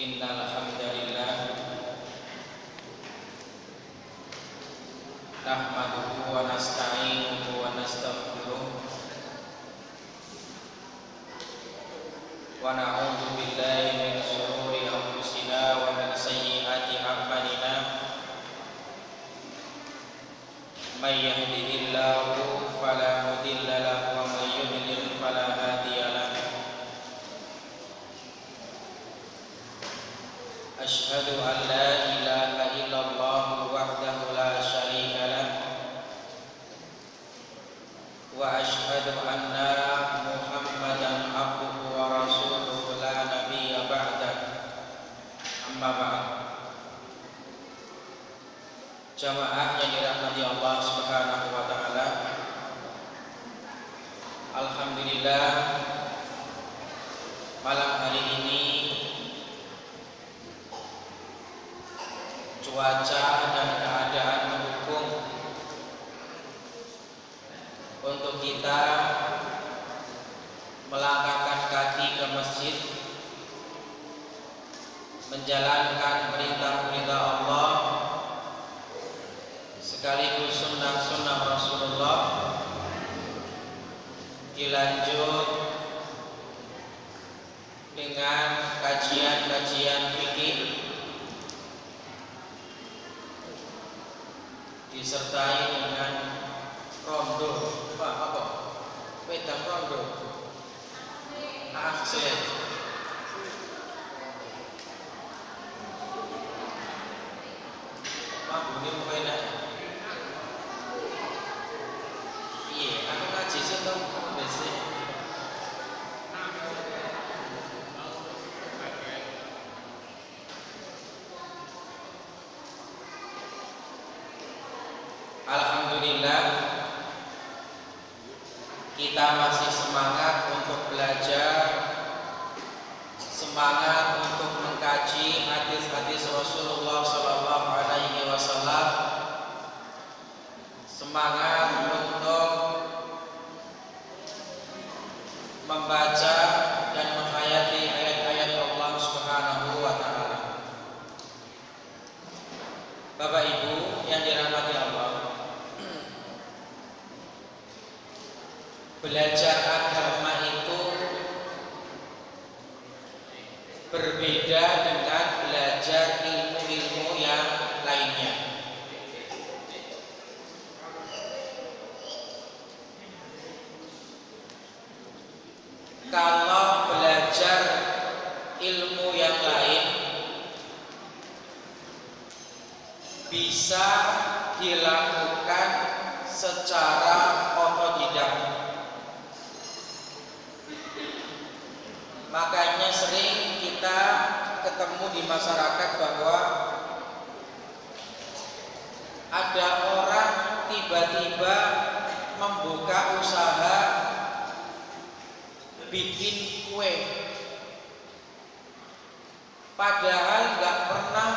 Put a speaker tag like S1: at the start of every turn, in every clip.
S1: Innal hamdalillah nahmaduhu wa nasta'inuhu wa nastaghfiruh wa na'udzu billahi min shururi anfusina wa min sayyiati a'malina may yahdihillahu fala mudilla lahu wa may yudlil fala hadiya lahu. Asyhadu an la ilaha illallah wahdahu la syarika lah wa asyhadu anna Muhammadan abduhu wa rasuluhu la nabiyya ba'dah. Amma ba'd. Jamaah yang dirahmati Allah Subhanahu wa taala, alhamdulillah malam hari ini cuaca dan keadaan mendukung untuk kita melangkahkan kaki ke masjid, menjalankan perintah-perintah Allah sekaligus sunnah-sunnah Rasulullah, dilanjut dengan kajian-kajian fikih, disertai dengan rondo, wedang rondo, aksen, mabune mung enak. Iya, aku ngaji sih tau besi. Alhamdulillah kita masih semangat untuk belajar, semangat untuk mengkaji hadis-hadis Rasulullah Sallallahu Alaihi Wasallam, semangat untuk membaca dan menghayati ayat-ayat Allah Subhanahu wa taala. Bapak Ibu yang dirahmati Allah, belajar agama itu berbeda dengan belajar ilmu-ilmu yang lainnya. Kalau belajar ilmu yang lain bisa dilakukan secara otodidak. Makanya sering kita ketemu di masyarakat bahwa ada orang tiba-tiba membuka usaha bikin kue, padahal nggak pernah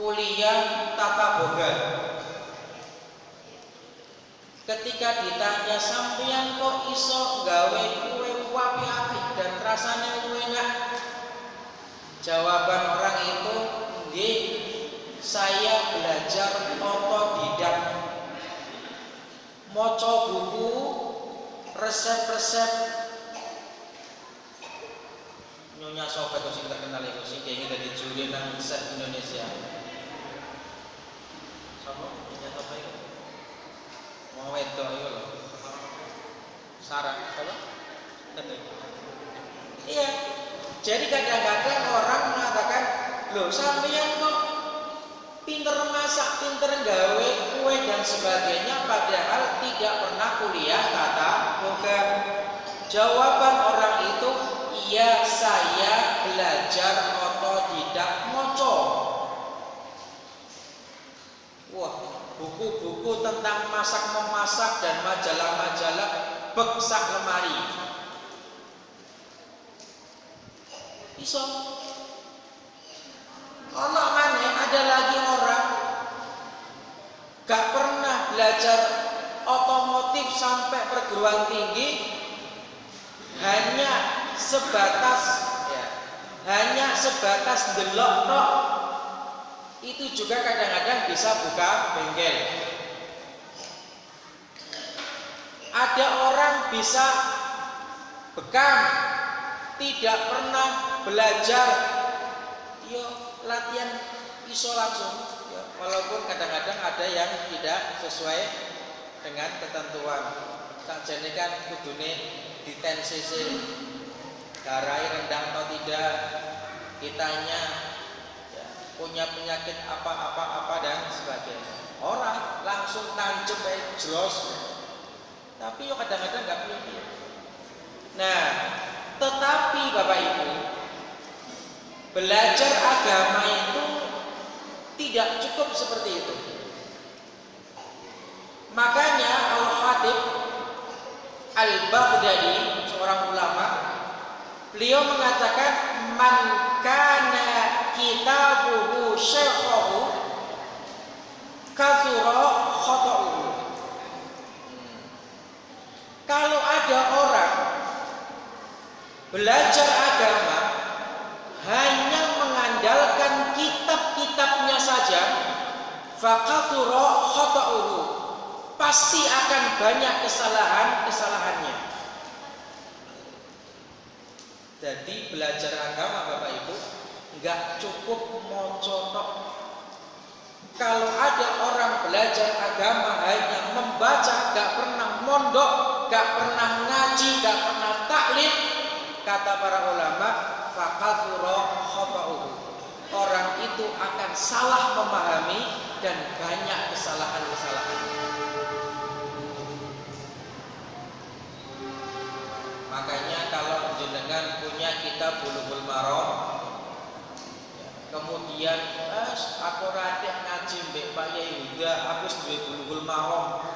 S1: kuliah tata boga. Ketika ditanya, sampeyan kok iso gawe kue apik-apik dan rasanya enak? Jawaban orang itu, nggih, saya belajar otodidak. Maca buku, resep-resep. Nyonya sapa itu sing terkenal iku sing kenging dadi juri nang chef Indonesia. Sapa? Nyonya sapa iku? Mau wedok iku lho. Sarah, apa? Iya. Jadi kadang-kadang orang mengatakan, loh sampeyan kok pinter masak, pinter gawe kue dan sebagainya, padahal tidak pernah kuliah tata boga. Jawaban orang itu, iya saya belajar otodidak moco. Wah, buku-buku tentang masak-memasak dan majalah-majalah beksak lemari. Iso. Kalau mana ada lagi orang gak pernah belajar otomotif sampai perguruan tinggi, hanya sebatas ya hanya sebatas delok tok, itu juga kadang-kadang bisa buka bengkel. Ada orang bisa bekam, tidak pernah belajar, yo latihan iso langsung, ya, walaupun kadang-kadang ada yang tidak sesuai dengan ketentuan. Sakjane kan kudune ditensi darah rendah atau tidak, kitanya ya, punya penyakit apa dan sebagainya. Orang langsung tancep jelos, tapi yo kadang-kadang nggak pilih. Nah, tetapi Bapak Ibu, belajar agama itu tidak cukup seperti itu. Makanya Al-Khatib Al-Baghdadi, seorang ulama, beliau mengatakan man kana kitabuhu syekhahu kathura khata'uhu. Kalau ada orang belajar agama hanya mengandalkan kitab-kitabnya saja, fakathura khata'uhu, pasti akan banyak kesalahannya. Jadi belajar agama Bapak Ibu nggak cukup mocotok. Kalau ada orang belajar agama hanya membaca, nggak pernah mondok, nggak pernah ngaji, nggak pernah taklid, kata para ulama, fakathura khata'uhu, orang itu akan salah memahami dan banyak kesalahan-kesalahan. Makanya kalau jenengan punya kitab Bulughul Maram, kemudian aku radik ngaji mbek Pak Yai Huda, aku duwe Bulughul Maram,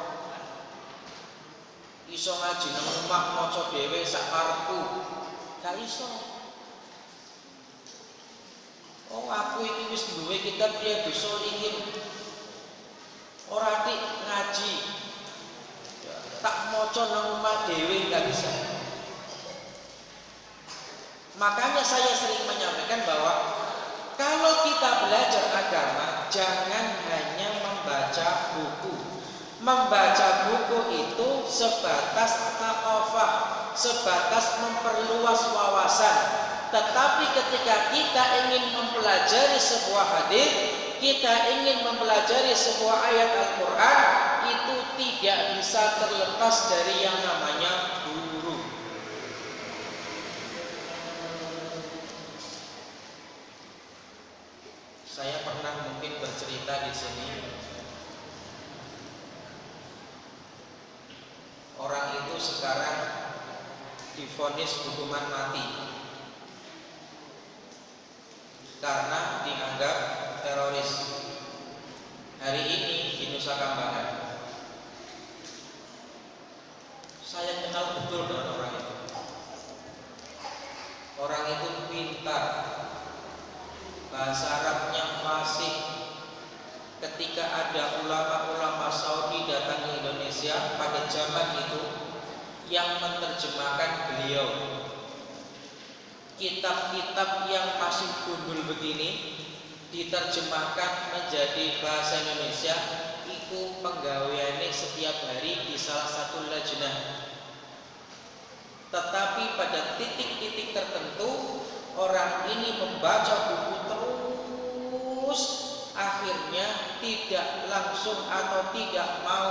S1: iso ngaji nang omah maca dhewe sak karepku, gak iso. Oh, aku iki wis duwe kitab Riyadhus Shalihin, ora dik ngaji, tak maca nang omah dhewe gak bisa. Makanya saya sering menyampaikan bahwa kalau kita belajar agama, jangan hanya membaca buku. Membaca buku itu sebatas thaqafah, sebatas memperluas wawasan. Tetapi ketika kita ingin mempelajari sebuah hadis, kita ingin mempelajari sebuah ayat Al-Quran, itu tidak bisa terlepas dari yang namanya guru. Saya pernah mungkin bercerita di sini. Orang itu sekarang divonis hukuman mati karena dianggap teroris. Hari ini di Nusa Kambangan, saya kenal betul dengan orang itu. Orang itu pintar, bahasa Arabnya fasih. Ketika ada ulama-ulama Saudi datang ke Indonesia pada zaman itu, yang menerjemahkan beliau. Kitab-kitab yang masih gundul begini diterjemahkan menjadi bahasa Indonesia, itu penggaweane setiap hari di salah satu lajnah. Tetapi pada titik-titik tertentu orang ini membaca buku terus, akhirnya tidak langsung atau tidak mau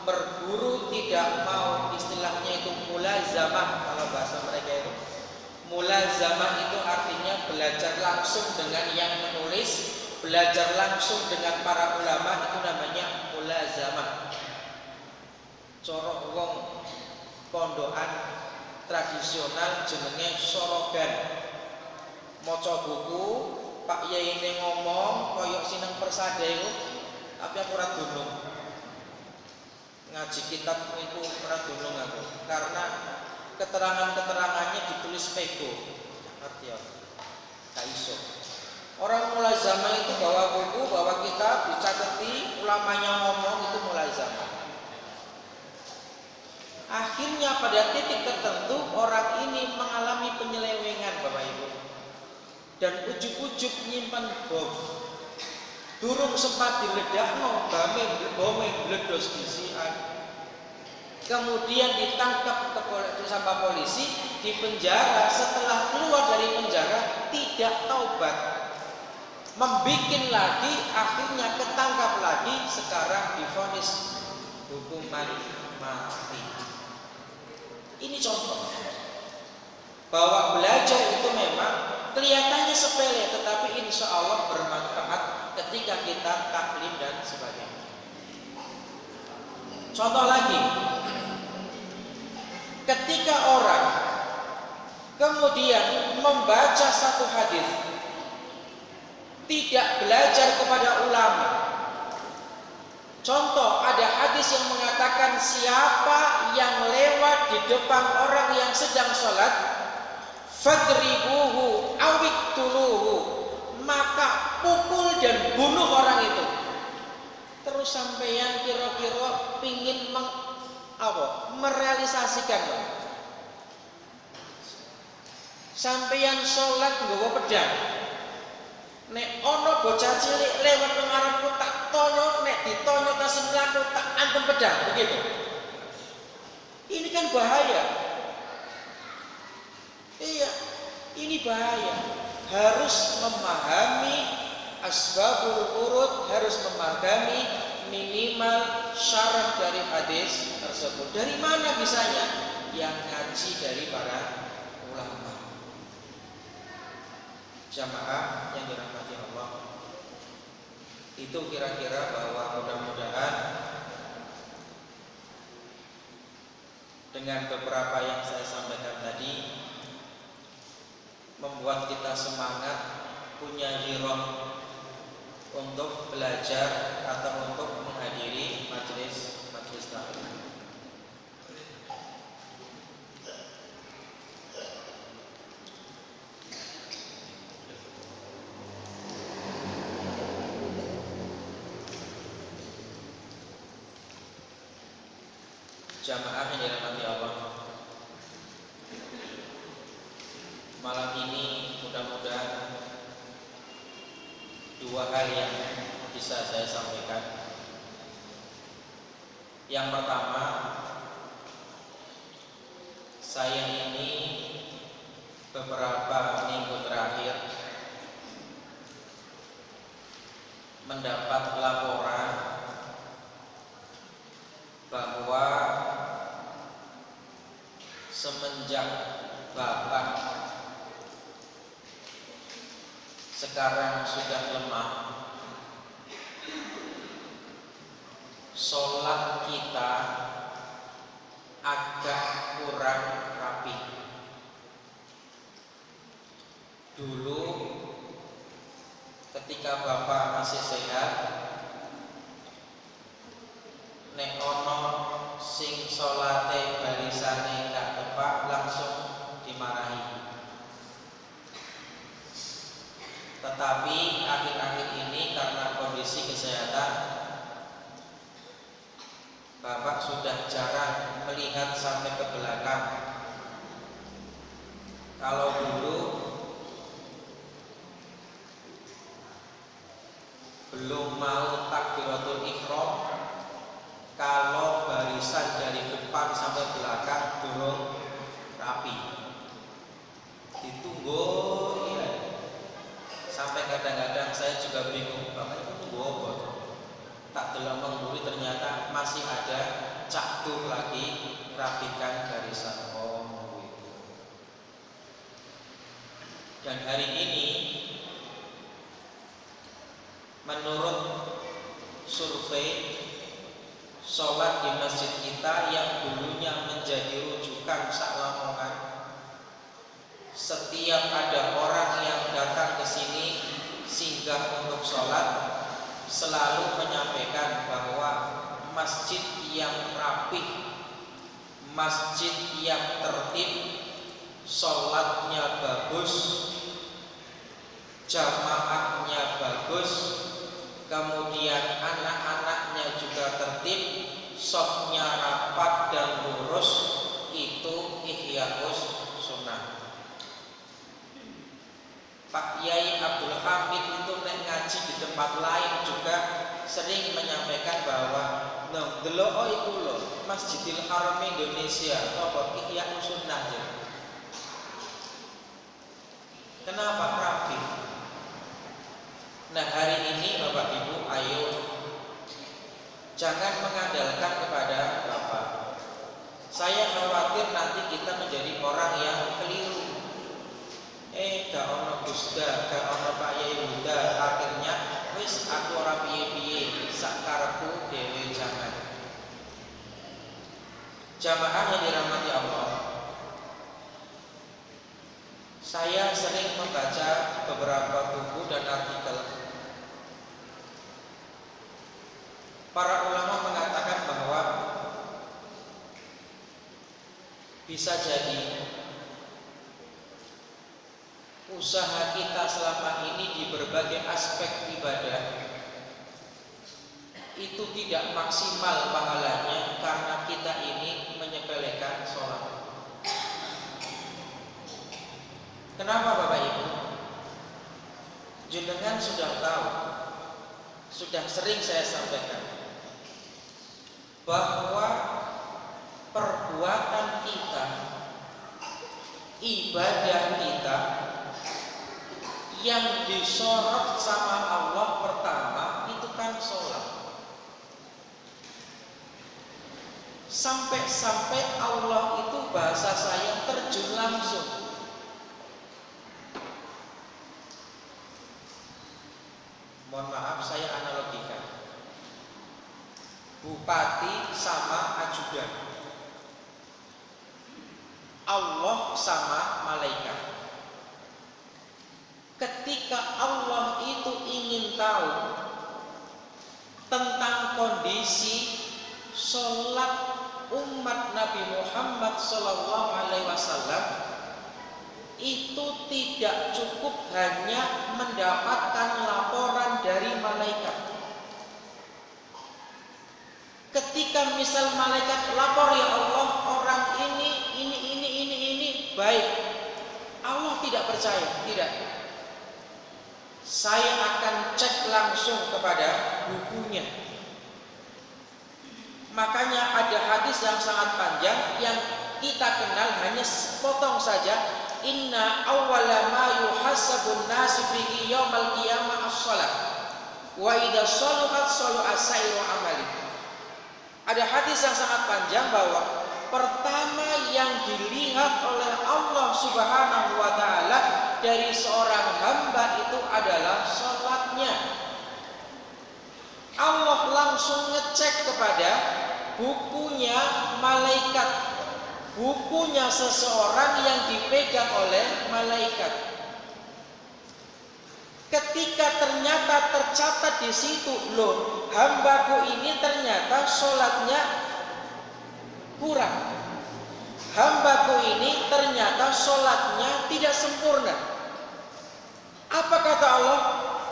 S1: berguru, tidak mau, istilahnya itu mulazamah. Kalau bahasa mereka itu mulazamah, itu artinya belajar langsung dengan yang menulis, belajar langsung dengan para ulama, itu namanya mulazamah. Corok wong pondokan tradisional jenenge sorogan. Maca buku, Pak Yai ini ngomong koyok sineng persada itu, tapi aku ora dunung. Ngaji kitab itu ora dunung aku, karena keterangan-keterangannya ditulis pego. Ngerti ya? Gak iso. Orang mulazamah itu bawa buku, bawa kitab, dicatati, ulamanya ngomong, itu mulazamah. Akhirnya pada titik tertentu orang ini mengalami penyelewengan, Bapak Ibu. dan ujuk-ujuk nyimpan bom. Durung sempat diledakno, bome meledos disian. Kemudian ditangkap sama polisi, dipenjara. Setelah keluar dari penjara tidak taubat, membikin lagi, akhirnya ketangkap lagi. Sekarang divonis hukuman mati. Ini contoh bahwa belajar itu memang kelihatannya sepele, tetapi insya Allah bermanfaat ketika kita taklim dan sebagainya. Contoh lagi, ketika orang kemudian membaca satu hadis, tidak belajar kepada ulama. Contoh, ada hadis yang mengatakan siapa yang lewat di depan orang yang sedang sholat, fadribuhu awiktuluhu, maka pukul dan bunuh orang itu. Terus sampeyan kira-kira pingin merealisasikan, sampeyan sholat nggawa pedang, nek ono bocah cilik lewat ngarepku tak tonyo, nek ditonyo tas mlaku tak antem pedang, begitu. Ini kan bahaya. Iya, ini bahaya. Harus memahami asbabul wurud, harus memahami minimal syarah dari hadis tersebut. Dari mana bisanya? Yang ngaji dari para ulama. Jamaah yang dirahmati Allah, itu kira-kira bahwa mudah-mudahan dengan beberapa yang saya sampaikan tadi membuat kita semangat, punya hirah untuk belajar atau untuk menghadiri majelis taklim. Jamaah yang dirahmati Allah, malam ini mudah-mudahan dua hal yang bisa saya sampaikan. Yang pertama, saya ini beberapa minggu terakhir mendapat laporan bahwa semenjak Bapak sekarang sudah lemah, sholat kita agak kurang rapi. Dulu ketika Bapak masih sehat, nek ono sing sholate barisane gak tepat langsung dimarahi. Tetapi akhir-akhir ini karena kondisi kesehatan, Bapak sudah jarang melihat sampai ke belakang. Kalau dulu belum mau takbiratul ihram, kalau barisan dari depan sampai belakang durung rapi, ditunggu ya. Sampai kadang-kadang saya juga bingung, Bapak itu tunggu apa? Tak dalam mengguri ternyata masih ada catur lagi rapikan barisan. Dan hari ini menurut survei, sholat di masjid kita yang dulunya menjadi rujukan sak Lamongan, setiap ada orang yang datang ke sini singgah untuk sholat selalu menyampaikan bahwa masjid yang rapih, masjid yang tertib, sholatnya bagus, jamaahnya bagus, kemudian anak-anaknya juga tertib, shofnya rapat dan lurus. Itu Ihyaus Sunnah. Pak Yai tempat lain juga sering menyampaikan bahwa delok iku lho Masjidil Haram Indonesia apa Ihya Sunnah. Kenapa rapi? Nah, hari ini Bapak Ibu, ayo jangan mengandalkan kepada Bapak. Saya khawatir nanti kita menjadi orang yang keliru. Gak ono Gusda, gak ono Pak Yai Huda, akhirnya wis aku ora piye-piye, sak karepku dhewe. Jangan. Jamaah yang dirahmati Allah, saya sering membaca beberapa buku dan artikel. Para ulama mengatakan bahwa bisa jadi usaha kita selama ini di berbagai aspek ibadah itu tidak maksimal pahalanya karena kita ini menyepelekan sholat. Kenapa Bapak Ibu? Jenengan sudah tahu, sudah sering saya sampaikan bahwa perbuatan kita, ibadah kita yang disorot sama Allah pertama itu kan sholat. Sampai-sampai Allah itu bahasa saya terjun langsung. Mohon maaf saya analogikan bupati sama ajudan, Allah sama malaikat. Ketika Allah itu ingin tahu tentang kondisi sholat umat Nabi Muhammad SAW, itu tidak cukup hanya mendapatkan laporan dari malaikat. Ketika misal malaikat lapor, ya Allah orang ini baik, Allah tidak percaya, tidak. Saya akan cek langsung kepada bukunya. Makanya ada hadis yang sangat panjang yang kita kenal hanya sepotong saja. Inna awwala ma yuhasabun nasu bihi yaumal qiyamah as-shalah. Wa idza shaluhat shaluha sa'iru amali. Ada hadis yang sangat panjang bahwa pertama yang dilihat oleh Allah Subhanahu wa taala dari seorang hamba itu adalah sholatnya. Allah langsung ngecek kepada bukunya malaikat, bukunya seseorang yang dipegang oleh malaikat. Ketika ternyata tercatat di situ, loh, hambaku ini ternyata sholatnya kurang, hambaku ini ternyata sholatnya tidak sempurna. Apa kata Allah?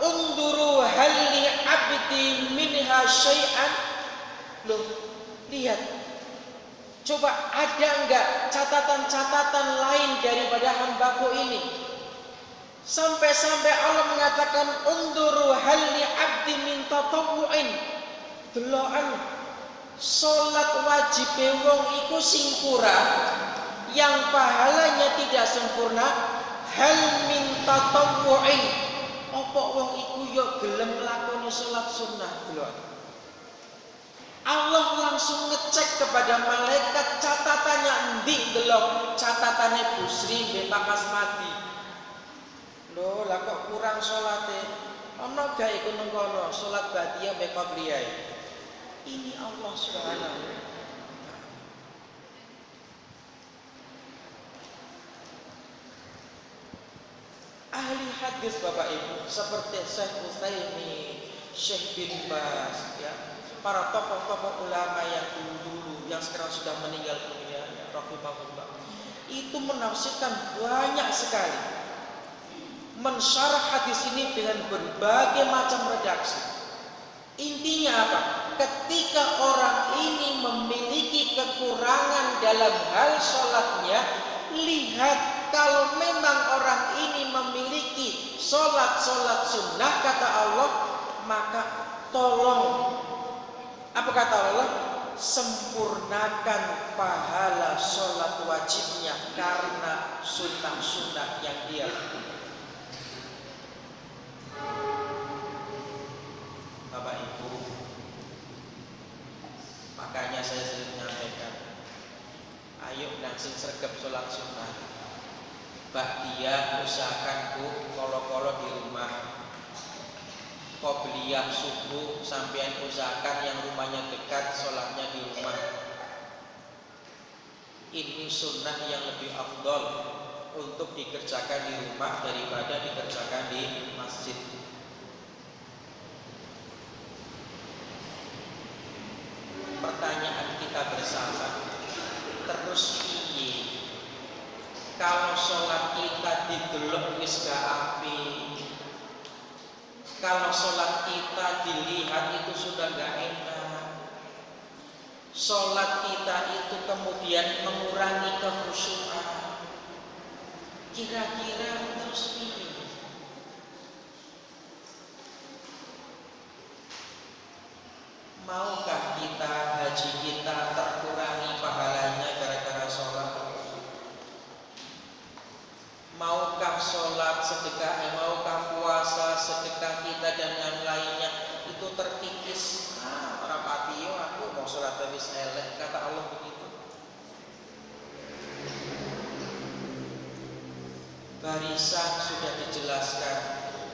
S1: Unduru hal li abdi minha syai'an. Loh, lihat, coba ada enggak catatan-catatan lain daripada hambaku ini? Sampai-sampai Allah mengatakan unduru hal li abdi min tatawwu'in. Delokan salat wajib wong iku sing kurang, yang pahalanya tidak sempurna, hal min tatawwu'in. Apa wong iku yo gelem lakoni salat sunnah delokan. Allah langsung ngecek kepada malaikat catatannya, endi delok catatannya Busri mbek Pak Kasmadi. Loh, lah kok kurang salate? Ana gak iku nang kono salat ba'diyah mbek qabliyah. Ini Allah Subhanahu. Ahli hadis Bapak Ibu seperti Syekh Utsaimin, Syekh bin Baz, ya, para tokoh-tokoh ulama yang dulu yang sekarang sudah meninggal dunia, rahimahullah, itu menafsirkan banyak sekali, mensyarah hadis ini dengan berbagai macam redaksi. Intinya apa? Ketika orang ini memiliki kekurangan dalam hal sholatnya, lihat kalau memang orang ini memiliki sholat sunnah, kata Allah, maka tolong, apa kata Allah? Sempurnakan pahala sholat wajibnya karena sunnah-sunnah yang dia lakukan. Bapak Ibu, makanya saya sering menyampaikan, ayo nang sing sregep sholat sunnah, dia usahakan Bu, kolo-kolo di rumah. Qobliyah subuh sampean usahakan yang rumahnya dekat sholatnya di rumah. Ini sunnah yang lebih afdol untuk dikerjakan di rumah daripada dikerjakan di masjid. Pertanyaan kita bersama, terus piye kalau sholat kita didelok wis gak apik? Kalau sholat kita dilihat itu sudah gak enak. Sholat kita itu kemudian mengurangi kekhusyuan. Kira-kira terus ini, maukah kita haji kita terkurangi pahalanya gara-gara sholat? Maukah sholat sedekah, maukah puasa sedekah kita dan yang lainnya itu terkikis? Orang patio aku mau sholat habis elek, kata Allah begitu. Barisan sudah dijelaskan,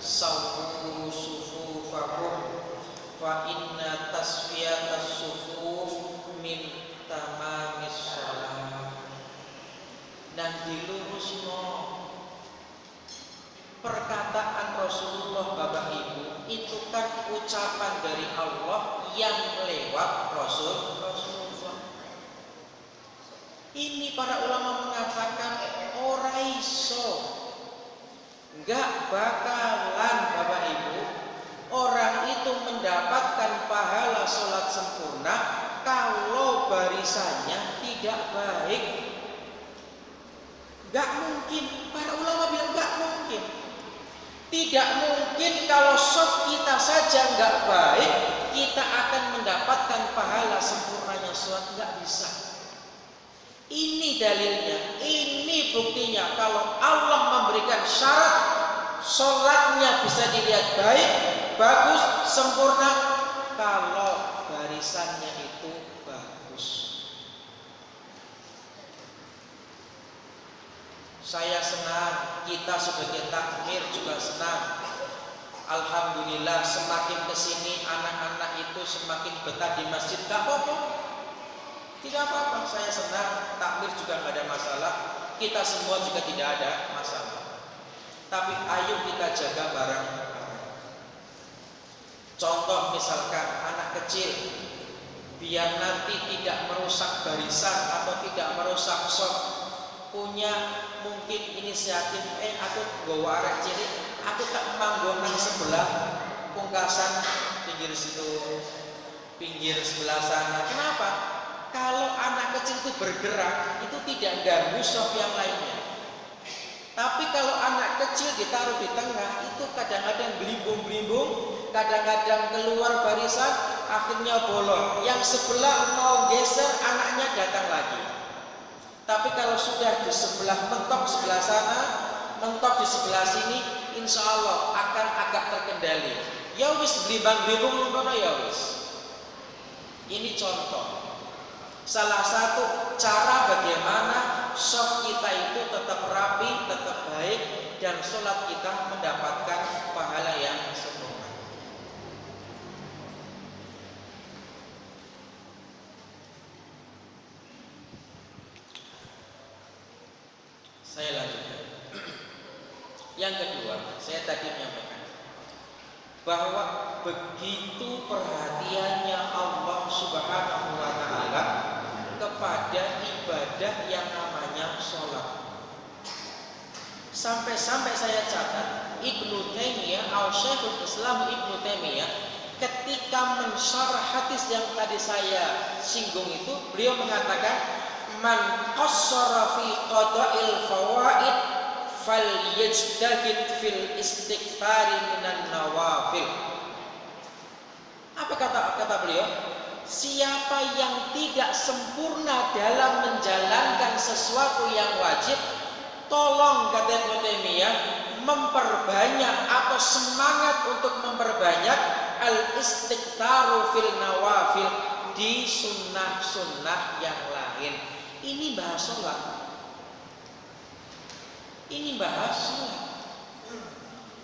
S1: sawwu sufufakum fa inna tasfiyatas sufuf min tamamis sholat. Dan dilurusno perkataan Rasulullah Bapak Ibu itu kan ucapan dari Allah yang lewat Rasulullah. Ini para ulama mengatakan ora iso, enggak bakalan Bapak Ibu orang itu mendapatkan pahala sholat sempurna kalau barisannya tidak baik. Enggak mungkin, para ulama bilang enggak mungkin. Tidak mungkin kalau shaf kita saja nggak baik, kita akan mendapatkan pahala sempurnanya sholat, nggak bisa. Ini dalilnya, ini buktinya kalau Allah memberikan syarat sholatnya bisa dilihat baik, bagus, sempurna kalau barisannya itu bagus. Saya senang, kita sebagai takmir juga senang. Alhamdulillah semakin kesini anak-anak itu semakin betah di masjid. Gak apa-apa, tidak apa-apa. Saya senang, takmir juga gak ada masalah. Kita semua juga tidak ada masalah. Tapi ayo kita jaga barang-barang. Contoh misalkan anak kecil, biar nanti tidak merusak barisan atau tidak merusak shaf, punya mungkin inisiatif, aku bawa arek cilik, aku tak manggon nang sebelah pungkasan pinggir situ, pinggir sebelah sana. Kenapa? Kalau anak kecil itu bergerak, itu tidak ganggu shaf yang lainnya. Tapi kalau anak kecil ditaruh di tengah, itu kadang-kadang belimbung-belimbung, kadang-kadang keluar barisan, akhirnya bolong. Yang sebelah mau geser, anaknya datang lagi. Tapi kalau sudah di sebelah mentok sebelah sana, mentok di sebelah sini, insya Allah akan agak terkendali. Ya wis blimbang-blimbung ngono ya wis. Ini contoh. Salah satu cara bagaimana shaf kita itu tetap rapi, tetap baik, dan sholat kita mendapatkan pahala yang sempurna. Saya lanjutkan. Yang kedua, saya tadi menyampaikan bahwa begitu perhatiannya Allah Subhanahu wa Ta'ala kepada ibadah yang namanya sholat. Sampai-sampai saya catat Ibnu Taimiyah atau Syekhul Islam Ibnu Taimiyah ketika mensyarah hadis yang tadi saya singgung itu, beliau mengatakan man qassara fi qada'il fawaid falyajtahid fil istighfari minan nawafil. beliau, siapa yang tidak sempurna dalam menjalankan sesuatu yang wajib, tolong kata Ibnu Taimiyah memperbanyak atau semangat untuk memperbanyak al-istighfaru fil nawafil, di sunnah-sunnah yang lain. Ini bahas sholat. Ini bahas sholat.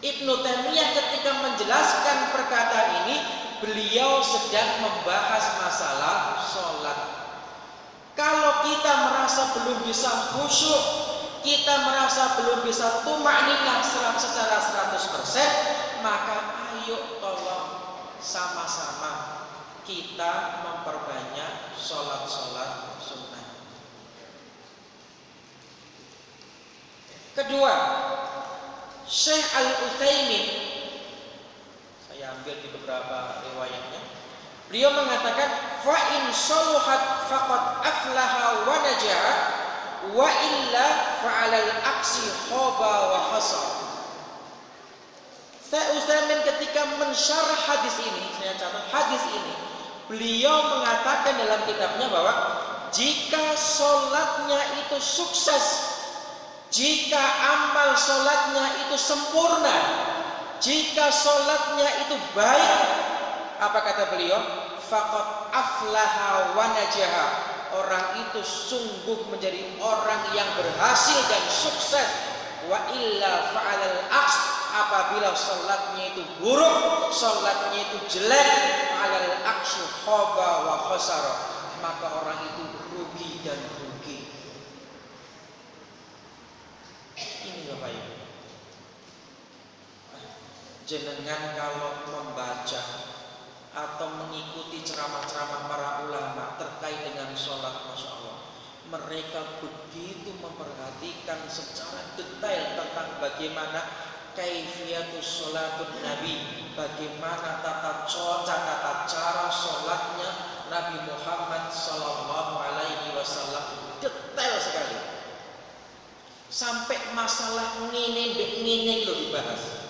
S1: Ibnu Taimiyah ketika menjelaskan perkataan ini, beliau sedang membahas masalah sholat. Kalau kita merasa belum bisa khusyuk, kita merasa belum bisa tuma'ninah secara 100%, maka ayo tolong sama-sama kita memperbanyak sholat-sholat sunnah. Kedua, Syekh Al-Utsaimin, saya ambil di beberapa riwayatnya, beliau mengatakan fa in saluhat faqad aflaha wa najaha wa illa fa'alal aksi khaba wa khasar. Syekh Utsaimin ketika mensyarah hadis ini, saya catat hadis ini, beliau mengatakan dalam kitabnya bahwa jika sholatnya itu sukses, jika amal sholatnya itu sempurna, jika sholatnya itu baik, apa kata beliau? Faqad aflaha wa najaha. Orang itu sungguh menjadi orang yang berhasil dan sukses. Wa illa fa'alal aks, apabila sholatnya itu buruk, sholatnya itu jelek, fa'alal aksu khaba wa khasara, maka orang itu rugi dan rugi. Ini Bapak Ibu, jenengan kalau membaca atau mengikuti ceramah-ceramah para ulama terkait dengan sholat, Masya Allah, mereka begitu memperhatikan secara detail tentang bagaimana kaifiyatus sholatun Nabi, bagaimana tata cara sholatnya Nabi Muhammad Sallallahu Alaihi Wasallam, detail sekali, sampai masalah ngene lo dibahas.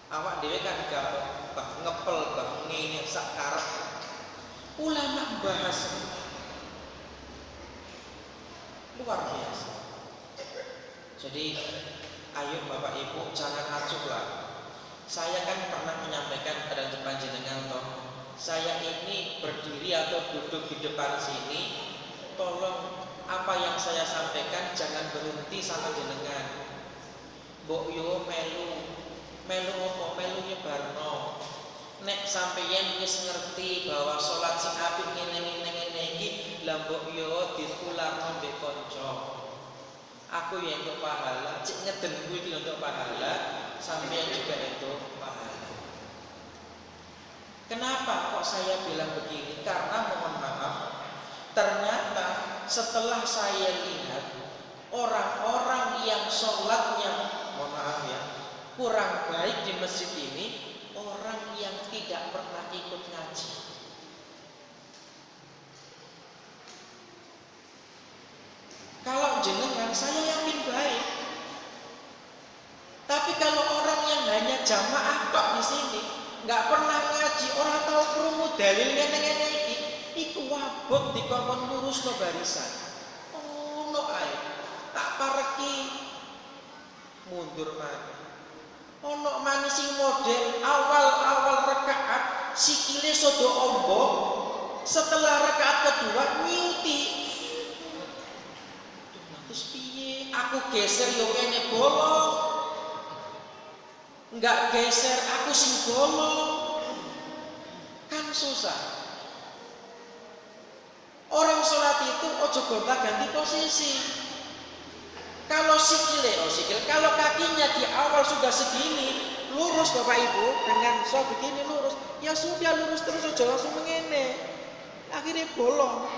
S1: Awak dewe kan gak ngepel bang ngene sak karep, ulama bahas luar biasa. Jadi ayo Bapak Ibu jangan acuh lah. Saya kan pernah menyampaikan pada panjenengan toh, saya ini berdiri atau duduk di depan sini, tolong apa yang saya sampaikan jangan berhenti sama jenengan. Mbok yo melu apa melu nyebarno. Nek sampeyan wis ngerti bahwa salat sing apik ngene iki, lah mbok yo ditulakno mbek kanca. Aku ya untuk pahala, cek ngeden kuwi untuk pahala, sampeyan juga itu pahala. Kenapa kok saya bilang begini? Karena mohon maaf, ternyata setelah saya lihat orang-orang yang sholatnya, mohon maaf ya, kurang baik di masjid ini, orang yang tidak pernah ikut ngaji. Kalau jenengan saya yakin baik, tapi kalau orang yang hanya jamaah tok di sini, nggak pernah ngaji, orang tahu krungu dalilnya ngene iki, iku wabot dikongkon lurusno barisan. Oh no ae, tak pareki mundur maneh. Ono maneh sing model awal rakaat sikile sodo ombo, setelah rakaat kedua nyuti. Terus piye? Aku geser yo kene bolong. Enggak geser, aku sing bolong. Kan susah. Orang sholat itu ojo gonta-ganti posisi. Kalau kalau kakinya di awal sudah segini, lurus Bapak Ibu, dengan begini lurus, ya sudah lurus terus aja langsung mengene. Akhirnya bolong,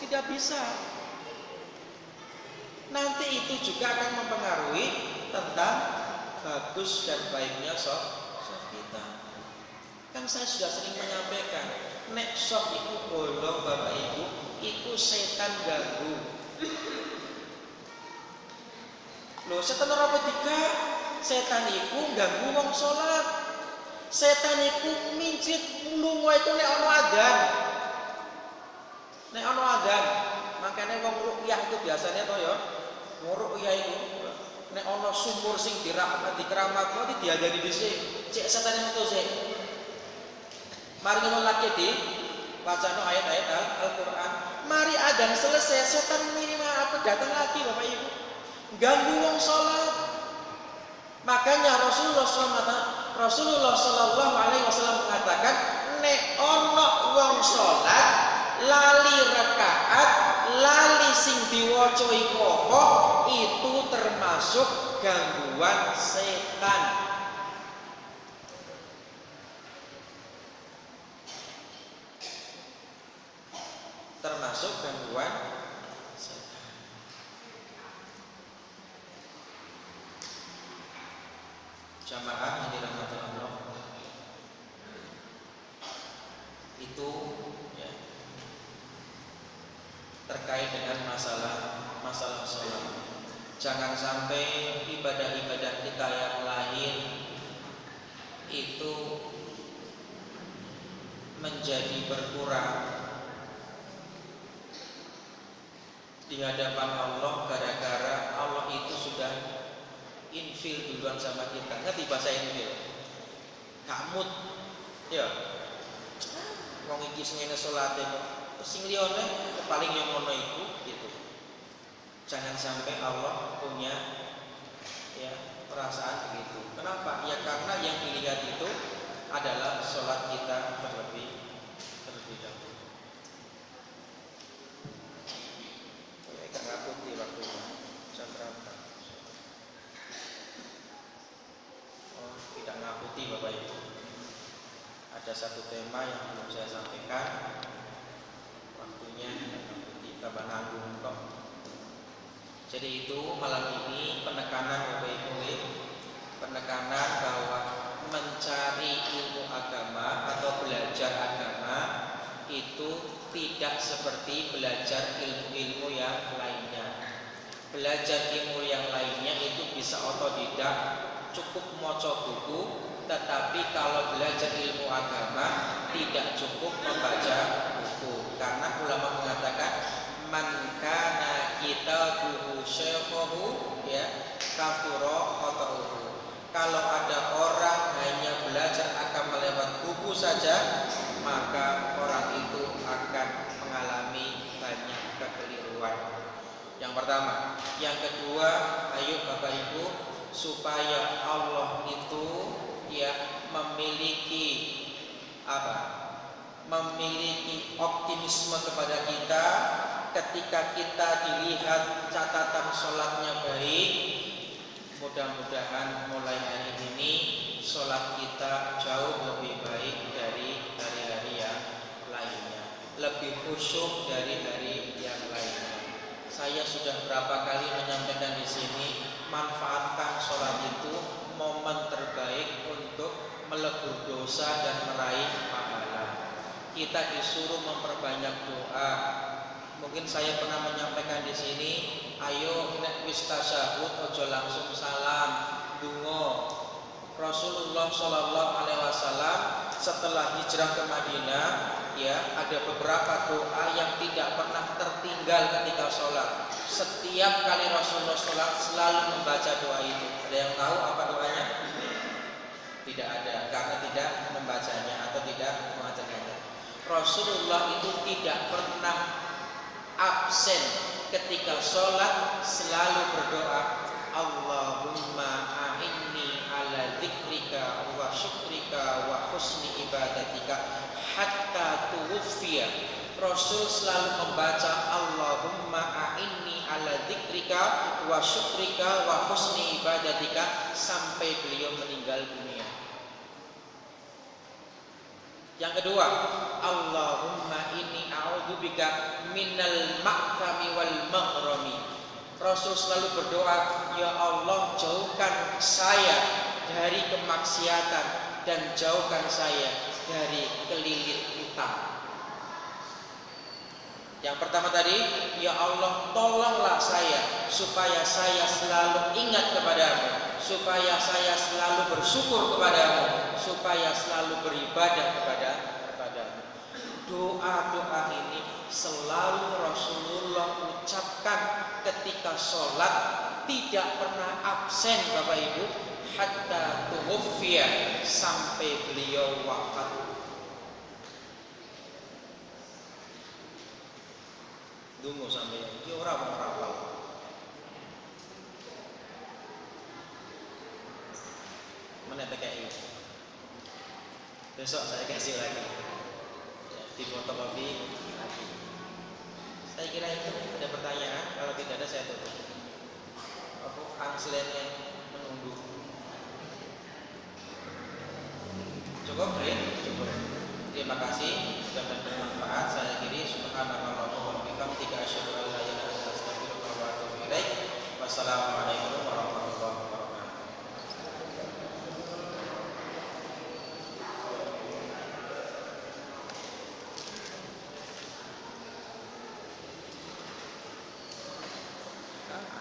S1: tidak bisa. Nanti itu juga akan mempengaruhi tentang bagus dan baiknya soft kita. Kan saya sudah sering menyampaikan, nek soft itu bolong Bapak Ibu, itu setan ganggu. Loh, setan apa tiga? Setan itu ganggu wong sholat. Setan itu mincit lunga itu nek ana adzan. Nek ana adzan, makane wong ruqyah itu biasanya to ya. Wong ruqyah itu nek ana sumur sing dirahmati keramat iki diadani dhisik, cek setane metu sik. Mari ngono lagi di bacaan ayat-ayat Al-Qur'an. Mari adzan selesai, setan minimal apa datang lagi Bapak Ibu. Ganggu wong salat. Makanya Rasulullah sallallahu alaihi wasallam mengatakan nek ana wong salat lali rakaat, lali sing diwaca iku itu termasuk gangguan setan. Termasuk gangguan setan. Jamaah yang dirahmati Allah, itu ya, terkait dengan masalah sholat. Jangan sampai ibadah-ibadah kita yang lain itu menjadi berkurang di hadapan Allah gara-gara Allah itu sudah infil duluan sama kita. Ngerti bahasa infil? Kamut ya. Wong iki sing ngene salate kok sing liyane paling yang ngono iku gitu. Jangan sampai Allah punya ya perasaan begitu. Kenapa? Ya karena yang dilihat itu adalah sholat kita terlebih dahulu. Ya ngaputi waktunya. Jam berapa? Oh, tidak ngaputi Bapak Ibu. Ada satu tema yang belum saya sampaikan. Waktunya ngaputi tambah nanggung kok. Jadi itu malam ini penekanan Bapak Ibu, penekanan bahwa mencari ilmu agama atau belajar agama itu tidak seperti belajar ilmu-ilmu yang lainnya. Belajar ilmu yang lainnya itu bisa otodidak, cukup maca buku, tetapi kalau belajar ilmu agama tidak cukup membaca buku. Karena ulama mengatakan man kana kitabuhu syekhuhu ya kafura khata'uhu. Kalau ada orang hanya belajar agama lewat buku saja, maka orang itu akan mengalami banyak kekeliruan. Yang pertama, yang kedua, ayo Bapak Ibu, supaya Allah itu ya memiliki apa? Memiliki optimisme kepada kita ketika kita dilihat catatan sholatnya baik. Mudah-mudahan mulai hari ini sholat kita jauh lebih baik dari hari-hari yang lainnya, lebih khusyuk dari hari yang lainnya. Saya sudah berapa kali menyampaikan di sini, manfaatkan sholat itu momen terbaik untuk melebur dosa dan meraih pahala. Kita disuruh memperbanyak doa. Mungkin saya pernah menyampaikan di sini, ayo nek wis tasyahud ojo langsung salam, dungo. Rasulullah Shallallahu Alaihi Wasallam setelah hijrah ke Madinah, ya ada beberapa doa yang tidak pernah tertinggal ketika sholat. Setiap kali Rasulullah sholat selalu membaca doa itu. Ada yang tahu apa doanya? Tidak ada, karena tidak membacanya atau tidak mengajarkannya. Rasulullah itu tidak pernah absen ketika sholat, selalu berdoa, Allahumma a'inni ala dzikrika wa syukrika wa husni ibadatika hatta tuwfiya. Rasul selalu membaca Allahumma a'inni ala dzikrika wa syukrika wa husni ibadatika sampai beliau meninggal dunia. Yang kedua, Allahumma inni a'udzubika minal ma'kami wal maghrami. Rasul selalu berdoa, ya Allah jauhkan saya dari kemaksiatan dan jauhkan saya dari kelilit utang. Yang pertama tadi, ya Allah tolonglah saya supaya saya selalu ingat kepadamu, supaya saya selalu bersyukur kepadamu, supaya selalu beribadah kepadamu. sholat tidak pernah absen Bapak Ibu hatta tuwfiya, sampai beliau wafat. Dungu sampai iki ora mau rapal. Mana TKI? Besok saya kasih lagi. Ya, di fotokopi lagi. Saya kira itu ada pertanyaan. Kalau tidak ada saya tutup. Aku angslennya menunggu. Cukup, ya? Cukup. Terima kasih sudah bermanfaat. Saya akhiri subhanallah wa bihamdika asyhadu an la ilaha illa anta astaghfiruka wa atubu ilaik. Wassalamualaikum